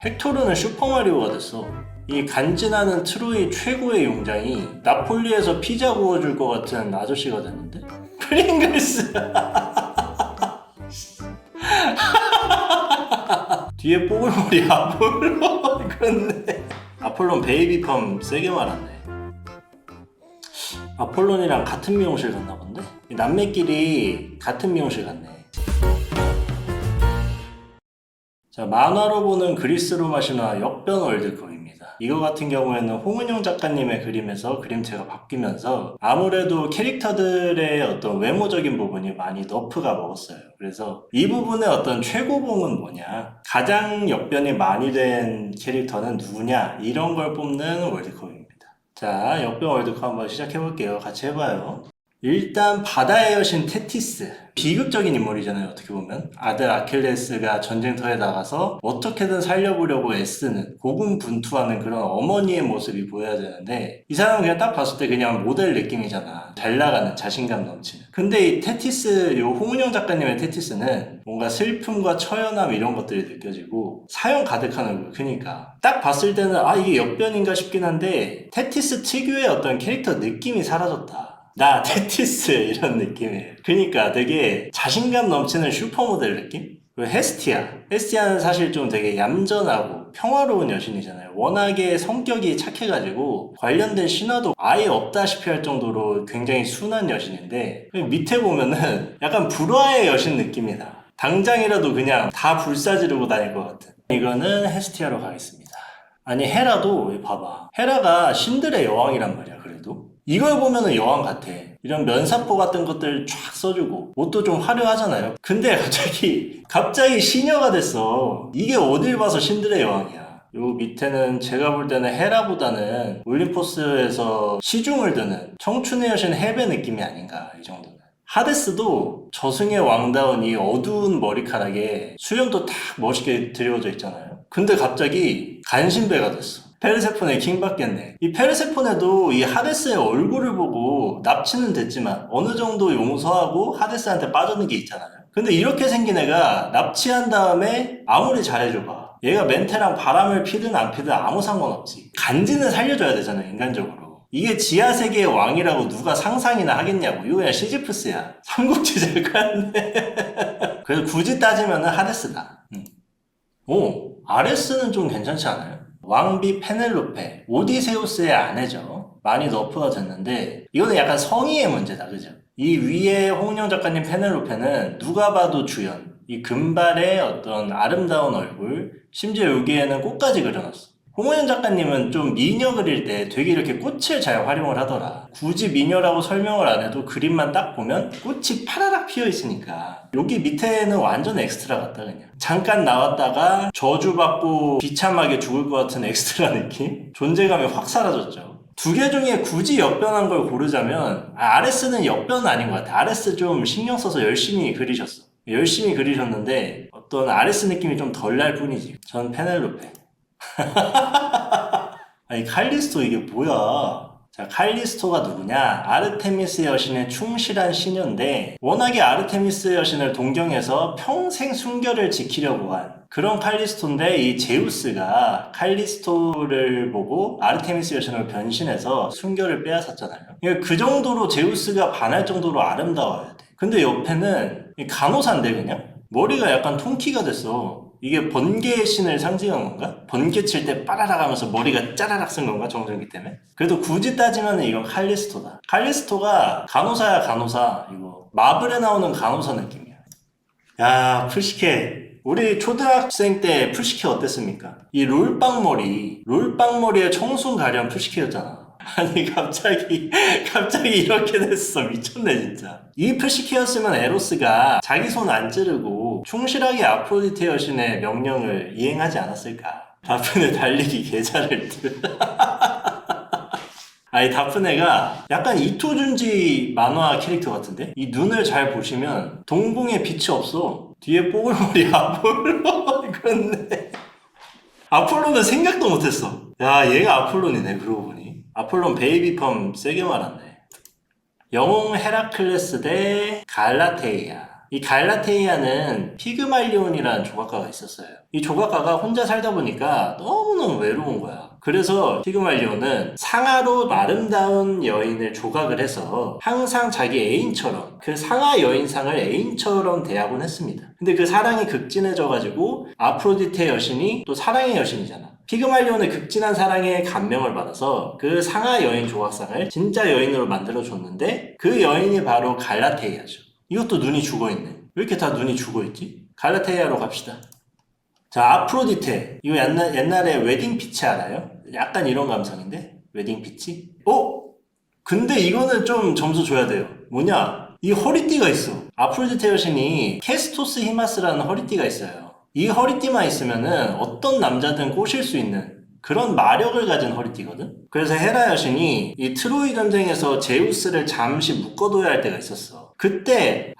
헥토르는 슈퍼마리오가 됐어. 이 간지나는 트로이 최고의 용장이 나폴리에서 피자 구워줄 것 같은 아저씨가 됐는데? 프링글스! 뒤에 뽀글머리 아폴론 그렇네. 아폴론 베이비펌 세게 말았네. 아폴론이랑 같은 미용실 갔나 본데? 남매끼리 같은 미용실 갔네. 자, 만화로 보는 그리스 로마 신화 역변 월드컵입니다. 이거 같은 경우에는 홍은영 작가님의 그림에서 그림체가 바뀌면서 아무래도 캐릭터들의 어떤 외모적인 부분이 많이 너프가 먹었어요. 그래서 이 부분의 어떤 최고봉은 뭐냐, 가장 역변이 많이 된 캐릭터는 누구냐, 이런 걸 뽑는 월드컵입니다. 자, 역변 월드컵 한번 시작해볼게요. 같이 해봐요. 일단 바다의 여신 테티스, 비극적인 인물이잖아요. 어떻게 보면 아들 아킬레스가 전쟁터에 나가서 어떻게든 살려보려고 애쓰는 고군분투하는 그런 어머니의 모습이 보여야 되는데, 이 사람은 그냥 딱 봤을 때 그냥 모델 느낌이잖아. 잘 나가는, 자신감 넘치는. 근데 이 테티스, 요 홍은영 작가님의 테티스는 뭔가 슬픔과 처연함 이런 것들이 느껴지고 사연 가득한 얼굴. 그러니까 딱 봤을 때는 아, 이게 역변인가 싶긴 한데 테티스 특유의 어떤 캐릭터 느낌이 사라졌다. 나 테티스 이런 느낌이에요. 그러니까 되게 자신감 넘치는 슈퍼모델 느낌? 그리고 헤스티아는 사실 좀 되게 얌전하고 평화로운 여신이잖아요. 워낙에 성격이 착해가지고 관련된 신화도 아예 없다시피 할 정도로 굉장히 순한 여신인데, 밑에 보면은 약간 불화의 여신 느낌이다. 당장이라도 그냥 다 불사지르고 다닐 것 같은. 이거는 헤스티아로 가겠습니다. 아니, 헤라도 봐봐. 헤라가 신들의 여왕이란 말이야. 그래도 이걸 보면은 여왕 같아. 이런 면사포 같은 것들 쫙 써주고 옷도 좀 화려하잖아요. 근데 갑자기 시녀가 됐어. 이게 어딜 봐서 신들의 여왕이야. 요 밑에는 제가 볼 때는 헤라보다는 올림포스에서 시중을 드는 청춘의 여신 헤베 느낌이 아닌가, 이 정도는. 하데스도 저승의 왕다운 이 어두운 머리카락에 수염도 딱 멋있게 드리워져 있잖아요. 근데 갑자기 간신배가 됐어. 페르세폰의 킹받겠네. 이 페르세폰에도 이 하데스의 얼굴을 보고 납치는 됐지만 어느 정도 용서하고 하데스한테 빠져는 게 있잖아요. 근데 이렇게 생긴 애가 납치한 다음에 아무리 잘해줘봐, 얘가 멘테랑 바람을 피든 안 피든 아무 상관없지. 간지는 살려줘야 되잖아요, 인간적으로. 이게 지하세계의 왕이라고 누가 상상이나 하겠냐고. 이거 그냥 시지프스야. 삼국지 작가인데. 그래서 굳이 따지면은 하데스다. 오, 아레스는 좀 괜찮지 않아요? 왕비 페넬로페, 오디세우스의 아내죠. 많이 너프가 됐는데 이거는 약간 성의의 문제다, 그죠? 이 위에 홍은영 작가님 페넬로페는 누가 봐도 주연, 이 금발의 어떤 아름다운 얼굴, 심지어 여기에는 꽃까지 그려놨어. 홍은영 작가님은 좀 미녀 그릴 때 되게 이렇게 꽃을 잘 활용을 하더라. 굳이 미녀라고 설명을 안 해도 그림만 딱 보면 꽃이 파라락 피어 있으니까. 여기 밑에는 완전 엑스트라 같다, 그냥. 잠깐 나왔다가 저주받고 비참하게 죽을 것 같은 엑스트라 느낌? 존재감이 확 사라졌죠. 두 개 중에 굳이 역변한 걸 고르자면 아레스는 역변은 아닌 것 같아. 아레스 좀 신경 써서 열심히 그리셨어. 열심히 그리셨는데 어떤 아레스 느낌이 좀 덜 날 뿐이지. 전 페넬로페. 아니, 칼리스토 이게 뭐야? 자, 칼리스토가 누구냐? 아르테미스 여신의 충실한 시녀인데 워낙에 아르테미스 여신을 동경해서 평생 순결을 지키려고 한 그런 칼리스토인데, 이 제우스가 칼리스토를 보고 아르테미스 여신을 변신해서 순결을 빼앗았잖아요. 그러니까 그 정도로 제우스가 반할 정도로 아름다워야 돼. 근데 옆에는 간호사인데 그냥? 머리가 약간 통키가 됐어. 이게 번개의 신을 상징한 건가? 번개 칠 때 빠라락 하면서 머리가 짜라락 쓴 건가? 정전기 때문에? 그래도 굳이 따지면 이건 칼리스토다. 칼리스토가 간호사야, 간호사. 이거 마블에 나오는 간호사 느낌이야. 야, 푸시케. 우리 초등학생 때 푸시케 어땠습니까? 이 롤빵머리에 청순 가련 푸시케였잖아. 아니, 갑자기 이렇게 됐어. 미쳤네, 진짜. 이 푸시케였으면 에로스가 자기 손 안 찌르고 충실하게 아프로디테 여신의 명령을 이행하지 않았을까? 다프네 달리기 개잘을 듯. 아니, 다프네가 약간 이토준지 만화 캐릭터 같은데? 이 눈을 잘 보시면 동공에 빛이 없어. 뒤에 뽀글머리 아폴론 그렇네. 아폴론은 생각도 못했어. 야, 얘가 아폴론이네, 그러고 보니. 아폴론 베이비펌 세게 말았네. 영웅 헤라클레스 대 갈라테이아. 이 갈라테이아는 피그말리온이라는 조각가가 있었어요. 이 조각가가 혼자 살다 보니까 너무너무 외로운 거야. 그래서 피그말리온은 상아로 아름다운 여인을 조각을 해서 항상 자기 애인처럼 그 상아 여인상을 애인처럼 대하곤 했습니다. 근데 그 사랑이 극진해져가지고 아프로디테 여신이 또 사랑의 여신이잖아. 피그말리온의 극진한 사랑에 감명을 받아서 그 상아 여인 조각상을 진짜 여인으로 만들어줬는데 그 여인이 바로 갈라테이아죠. 이것도 눈이 죽어있네. 왜 이렇게 다 눈이 죽어있지? 갈라테이아로 갑시다. 자, 아프로디테. 이거 옛날에 웨딩 피치 알아요? 약간 이런 감성인데? 웨딩 피치? 근데 이거는 좀 점수 줘야 돼요. 뭐냐? 이 허리띠가 있어. 아프로디테 여신이 캐스토스 히마스라는 허리띠가 있어요. 이 허리띠만 있으면은 어떤 남자든 꼬실 수 있는 그런 마력을 가진 허리띠거든? 그래서 헤라 여신이 이 트로이 전쟁에서 제우스를 잠시 묶어둬야 할 때가 있었어. 그때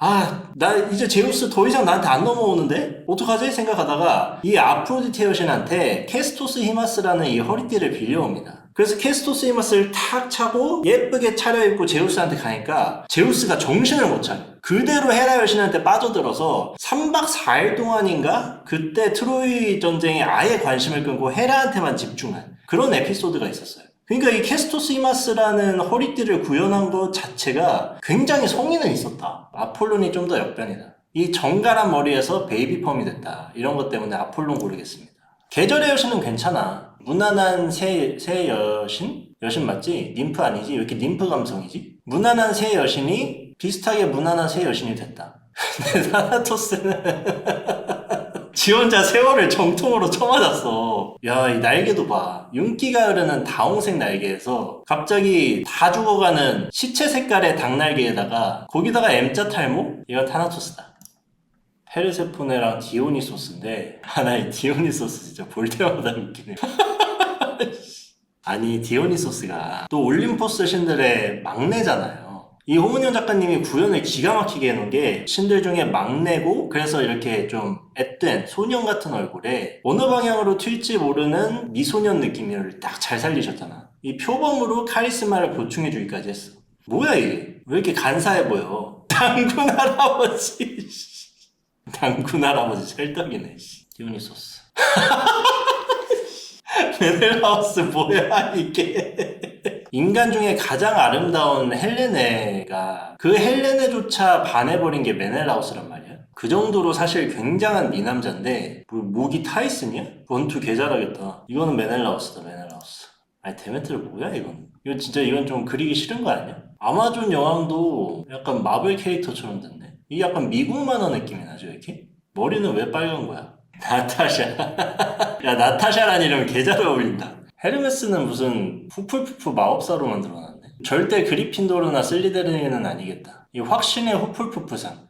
나 이제 제우스 더 이상 나한테 안 넘어오는데? 어떡하지? 생각하다가 이 아프로디테 여신한테 캐스토스 히마스라는 이 허리띠를 빌려옵니다. 그래서 캐스토스 히마스를 탁 차고 예쁘게 차려입고 제우스한테 가니까 제우스가 정신을 못 차려. 그대로 헤라 여신한테 빠져들어서 3박 4일 동안인가? 그때 트로이 전쟁에 아예 관심을 끊고 헤라한테만 집중한 그런 에피소드가 있었어요. 그러니까 이 캐스토스 히마스라는 허리띠를 구현한 것 자체가 굉장히 성의는 있었다. 아폴론이 좀 더 역변이다. 이 정갈한 머리에서 베이비 펌이 됐다. 이런 것 때문에 아폴론 고르겠습니다. 계절의 여신은 괜찮아. 무난한 새 여신? 여신 맞지? 님프 아니지? 왜 이렇게 님프 감성이지? 무난한 새 여신이 비슷하게 무난한 새 여신이 됐다. 근데 타나토스는 지 혼자 세월을 정통으로 쳐맞았어. 야, 이 날개도 봐. 윤기가 흐르는 다홍색 날개에서 갑자기 다 죽어가는 시체 색깔의 닭날개에다가 거기다가 M자 탈모? 이건 타나토스다. 페르세포네랑 디오니소스인데 나 이 디오니소스 진짜 볼 때마다 웃기네. 아니 디오니소스가 또 올림포스 신들의 막내잖아요. 이 홍은영 작가님이 구현을 기가 막히게 해놓은 게 신들 중에 막내고 그래서 이렇게 좀 앳된 소년 같은 얼굴에 어느 방향으로 튈지 모르는 미소년 느낌을 딱 잘 살리셨잖아. 이 표범으로 카리스마를 보충해주기까지 했어. 뭐야 이게? 왜 이렇게 간사해 보여? 당군 할아버지. 당군 할아버지 찰떡이네. 디오니소스. 메넬라우스 뭐야 이게. 인간 중에 가장 아름다운 헬레네가 그 헬레네조차 반해버린 게 메넬라우스란 말이야. 그 정도로 사실 굉장한 미남자인데 뭐 목이 타이슨이야? 원투 개 잘하겠다. 이거는 메넬라우스다. 메넬라우스. 아니 데메트르 뭐야 이건. 이건 좀 그리기 싫은 거 아니야? 아마존 여왕도 약간 마블 캐릭터처럼 됐네. 이게 약간 미국 만화 느낌이 나죠 이렇게? 머리는 왜 빨간 거야? 나타샤. 야 나타샤란 이름 개 잘 어울린다. 헤르메스는 무슨 후풀푸프 마법사로 만들어놨네. 절대 그리핀도르나 슬리데린은 아니겠다. 이 확신의 후풀푸프상.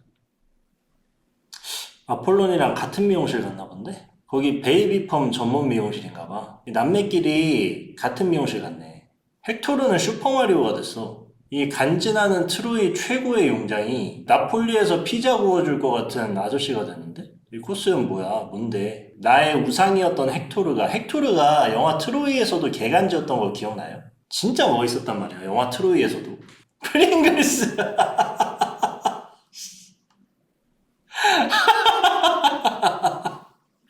아폴론이랑 같은 미용실 갔나 본데? 거기 베이비펌 전문 미용실인가봐. 남매끼리 같은 미용실 갔네. 헥토르는 슈퍼마리오가 됐어. 이 간지나는 트로이 최고의 용장이 나폴리에서 피자 구워줄 것 같은 아저씨가 됐는데? 이 코스는 뭐야? 뭔데? 나의 우상이었던 헥토르가 영화 트로이에서도 개간지였던 거 기억나요? 진짜 멋있었단 말이야. 영화 트로이에서도. 프링글스.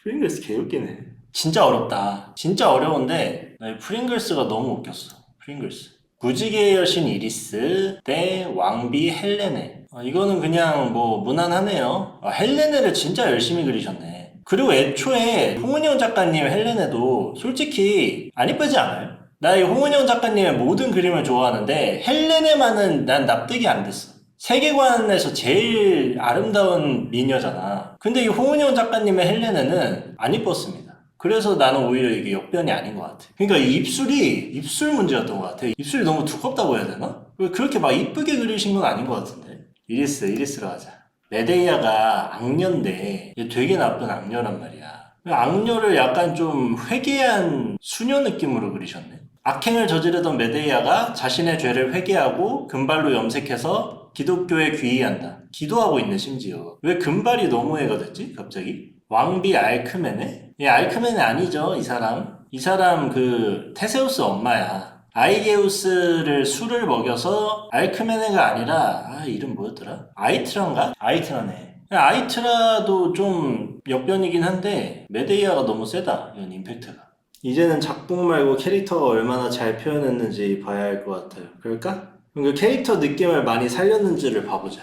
프링글스 개웃기네. 진짜 어렵다. 진짜 어려운데 나 이 프링글스가 너무 웃겼어. 프링글스. 무지개의 여신 이리스 대 왕비 헬레네. 이거는 그냥 뭐 무난하네요. 헬레네를 진짜 열심히 그리셨네. 그리고 애초에 홍은영 작가님 헬레네도 솔직히 안 이쁘지 않아요? 나 이 홍은영 작가님의 모든 그림을 좋아하는데 헬레네만은 난 납득이 안 됐어. 세계관에서 제일 아름다운 미녀잖아. 근데 이 홍은영 작가님의 헬레네는 안 이뻤습니다. 그래서 나는 오히려 이게 역변이 아닌 것 같아. 그러니까 이 입술 문제였던 것 같아. 입술이 너무 두껍다고 해야 되나? 왜 그렇게 막 이쁘게 그리신 건 아닌 것 같은데. 이리스로 하자. 메데이아가 악녀인데 되게 나쁜 악녀란 말이야. 악녀를 약간 좀 회개한 수녀 느낌으로 그리셨네. 악행을 저지르던 메데이아가 자신의 죄를 회개하고 금발로 염색해서 기독교에 귀의한다. 기도하고 있네 심지어. 왜 금발이 너무해가 됐지 갑자기? 왕비 알크메네? 알크메네 아니죠 이 사람 그 테세우스 엄마야. 아이게우스를 술을 먹여서 알크메네가 아니라 이름 뭐였더라? 아이트라네. 아이트라도 좀 역변이긴 한데 메데이아가 너무 세다. 이건 임팩트가. 이제는 작품 말고 캐릭터가 얼마나 잘 표현했는지 봐야 할 것 같아요. 그럴까? 그럼 그 캐릭터 느낌을 많이 살렸는지를 봐보자.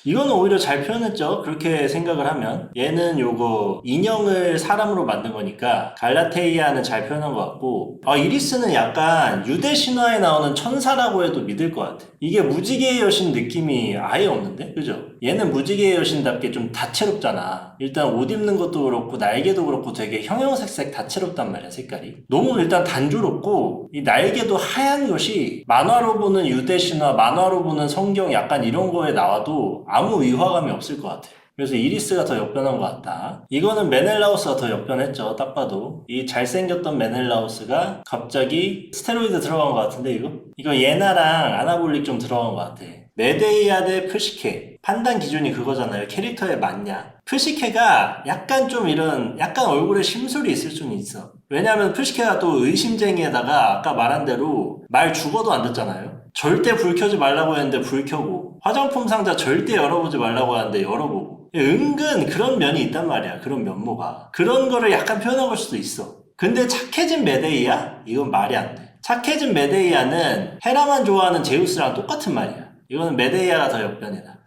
이거는 오히려 잘 표현했죠. 그렇게 생각을 하면 얘는 요거 인형을 사람으로 만든 거니까 갈라테이아는 잘 표현한 것 같고, 이리스는 약간 유대 신화에 나오는 천사라고 해도 믿을 것 같아. 이게 무지개의 여신 느낌이 아예 없는데? 그죠? 얘는 무지개의 여신답게 좀 다채롭잖아. 일단 옷 입는 것도 그렇고 날개도 그렇고 되게 형형색색 다채롭단 말이야, 색깔이. 너무 일단 단조롭고 이 날개도 하얀 것이 만화로 보는 유대 신화, 만화로 보는 성경 약간 이런 거에 나와도 아무 위화감이 없을 것 같아. 그래서 이리스가 더 역변한 것 같다. 이거는 메넬라우스가 더 역변했죠. 딱 봐도. 이 잘생겼던 메넬라우스가 갑자기 스테로이드 들어간 것 같은데 이거 예나랑 아나볼릭 좀 들어간 것 같아. 메데이아 대 프시케. 판단 기준이 그거잖아요. 캐릭터에 맞냐. 프시케가 약간 좀 이런 약간 얼굴에 심술이 있을 수는 있어. 왜냐면 프시케가 또 의심쟁이에다가 아까 말한 대로 말 죽어도 안 듣잖아요. 절대 불 켜지 말라고 했는데 불 켜고, 화장품 상자 절대 열어보지 말라고 하는데 열어보고, 은근 그런 면이 있단 말이야. 그런 면모가. 그런 거를 약간 표현한 걸 수도 있어. 근데 착해진 메데이아? 이건 말이 안 돼. 착해진 메데이아는 헤라만 좋아하는 제우스랑 똑같은 말이야. 이거는 메데이아가 더 역변이다.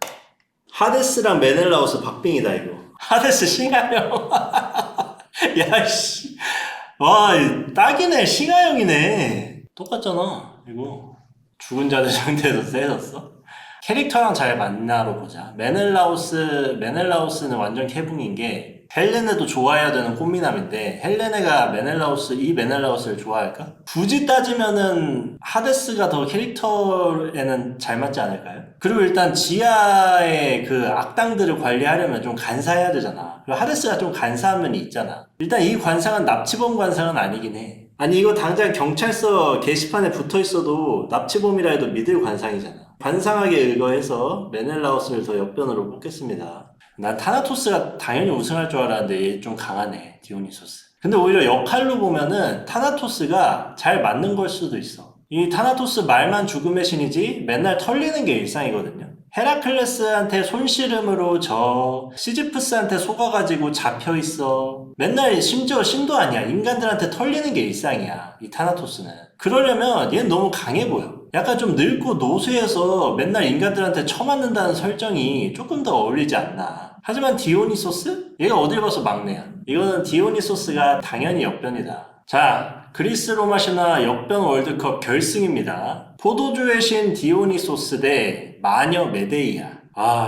하데스랑 메넬라우스 박빙이다 이거. 하데스 싱하형. 야씨. 와, 딱이네. 싱하형이네. 똑같잖아 이거. 죽은 자들 상대에서 세졌어? 캐릭터랑 잘 맞나로 보자. 메넬라우스는 완전 캐붕인 게 헬레네도 좋아해야 되는 꽃미남인데 헬레네가 이 메넬라우스를 좋아할까? 굳이 따지면은 하데스가 더 캐릭터에는 잘 맞지 않을까요? 그리고 일단 지하의 그 악당들을 관리하려면 좀 간사해야 되잖아. 그리고 하데스가 좀 간사한 면이 있잖아. 일단 이 관상은 납치범 관상은 아니긴 해. 아니 이거 당장 경찰서 게시판에 붙어있어도 납치범이라 해도 믿을 관상이잖아. 관상하게 의거해서 메넬라우스를 더 역변으로 뽑겠습니다. 난 타나토스가 당연히 우승할 줄 알았는데 얘 좀 강하네, 디오니소스. 근데 오히려 역할로 보면은 타나토스가 잘 맞는 걸 수도 있어. 이 타나토스 말만 죽음의 신이지 맨날 털리는 게 일상이거든요. 헤라클레스한테 손씨름으로 시지프스한테 속아가지고 잡혀있어. 맨날 심지어 신도 아니야. 인간들한테 털리는 게 일상이야. 이 타나토스는. 그러려면 얘는 너무 강해 보여. 약간 좀 늙고 노쇠해서 맨날 인간들한테 처맞는다는 설정이 조금 더 어울리지 않나. 하지만 디오니소스? 얘가 어딜 봐서 막내야. 이거는 디오니소스가 당연히 역변이다. 자, 그리스 로마 신화 역변 월드컵 결승입니다. 포도주의 신 디오니소스 대 마녀 메데이아.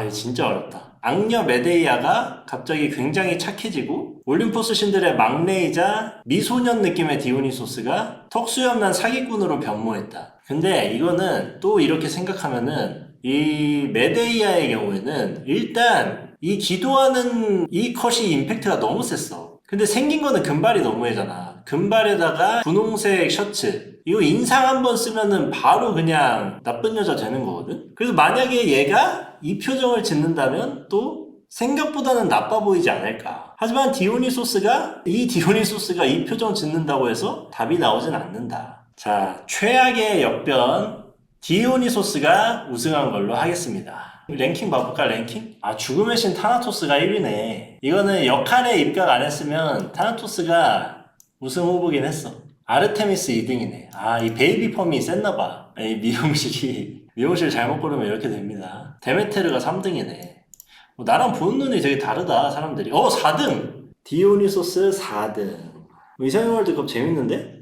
이거 진짜 어렵다. 악녀 메데이아가 갑자기 굉장히 착해지고 올림포스 신들의 막내이자 미소년 느낌의 디오니소스가 턱수염난 사기꾼으로 변모했다. 근데 이거는 또 이렇게 생각하면은 이 메데이아의 경우에는 일단 이 기도하는 이 컷이 임팩트가 너무 셌어. 근데 생긴 거는 금발이 너무해잖아. 금발에다가 분홍색 셔츠. 이거 인상 한번 쓰면은 바로 그냥 나쁜 여자 되는 거거든? 그래서 만약에 얘가 이 표정을 짓는다면 또 생각보다는 나빠 보이지 않을까. 하지만 디오니소스가 이 표정 짓는다고 해서 답이 나오진 않는다. 자, 최악의 역변 디오니소스가 우승한 걸로 하겠습니다. 랭킹 봐볼까, 랭킹? 죽음의 신 타나토스가 1위네. 이거는 역할에 입각 안 했으면 타나토스가 우승 후보긴 했어. 아르테미스 2등이네. 이 베이비 펌이 셌나봐. 이 미용실 잘못 고르면 이렇게 됩니다. 데메테르가 3등이네. 나랑 보는 눈이 되게 다르다, 사람들이. 4등! 디오니소스 4등. 이상형 월드컵 재밌는데?